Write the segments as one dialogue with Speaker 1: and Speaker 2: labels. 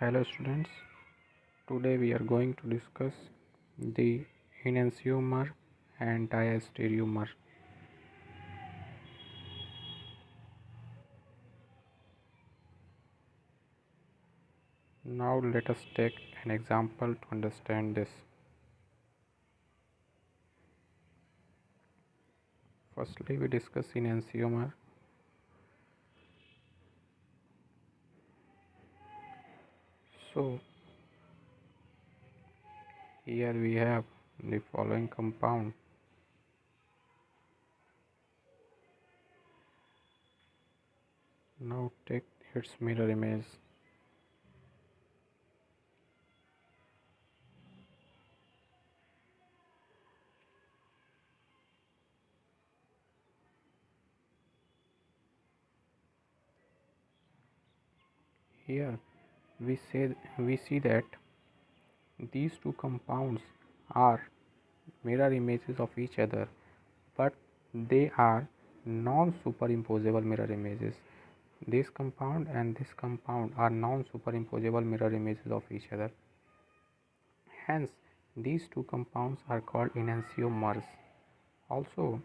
Speaker 1: Hello students, today we are going to discuss the enantiomer and diastereomer. Now let us take an example to understand this. Firstly we discuss enantiomer. So here we have the following compound. Now take its mirror image. Here we see that these two compounds are mirror images of each other, but they are non-superimposable mirror images. This compound and this compound are non-superimposable mirror images of each other. Hence, these two compounds are called enantiomers. Also,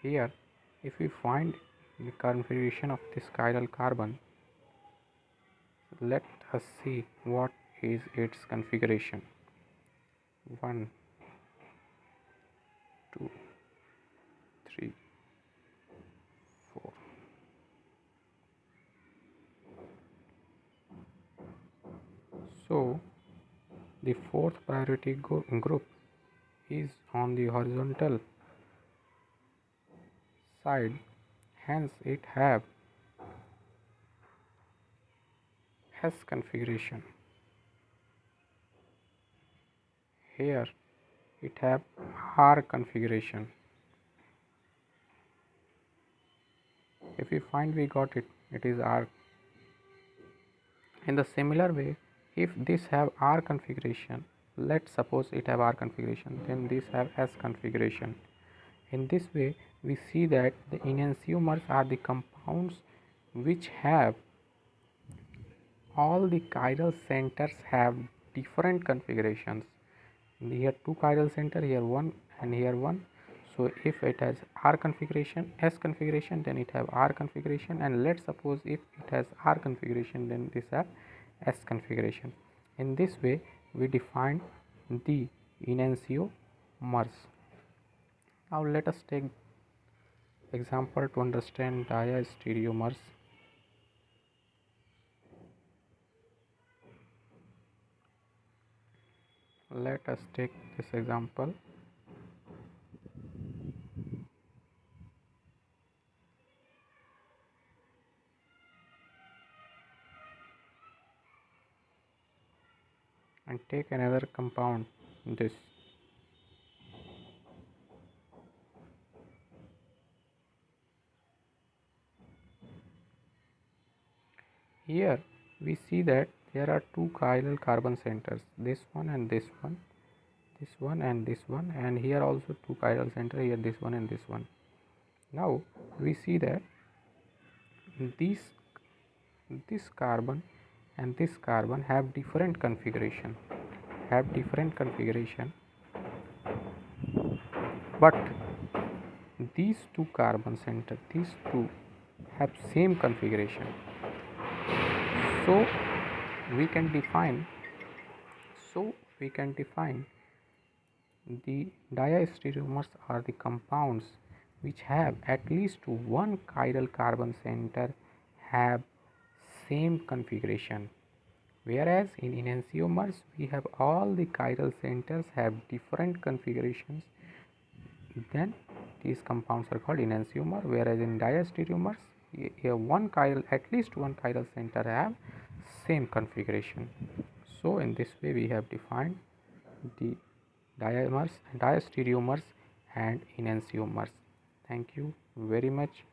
Speaker 1: here, if we find the configuration of this chiral carbon, let us see what is its configuration. 1, 2, 3, 4. So, the fourth priority group is on the horizontal side, hence it have S configuration. Here it have R configuration. If we find we got it, it is R. In the similar way, if this have R configuration, let's suppose it have R configuration, then this have S configuration. In this way, we see that the enantiomers are the compounds which have all the chiral centers have different configurations. Here two chiral center, here one and here one. So if it has R configuration, S configuration, then it have R configuration, and let's suppose if it has R configuration, then this have S configuration. In this way we define the enantiomers. Now let us take example to understand diastereomers. Let us take this example. And take another compound, this. Here we see that there are two chiral carbon centers, this one and this one, this one and this one, and here also two chiral center, here this one and this one. Now we see that this carbon and this carbon have different configuration, but these two carbon center, these two have same configuration. So we can define the diastereomers are the compounds which have at least one chiral carbon center have same configuration, whereas in enantiomers we have all the chiral centers have different configurations. Then these compounds are called enantiomer, whereas in diastereomers at least one chiral center have same configuration. So in this way we have defined the diastereomers and enantiomers. Thank you very much.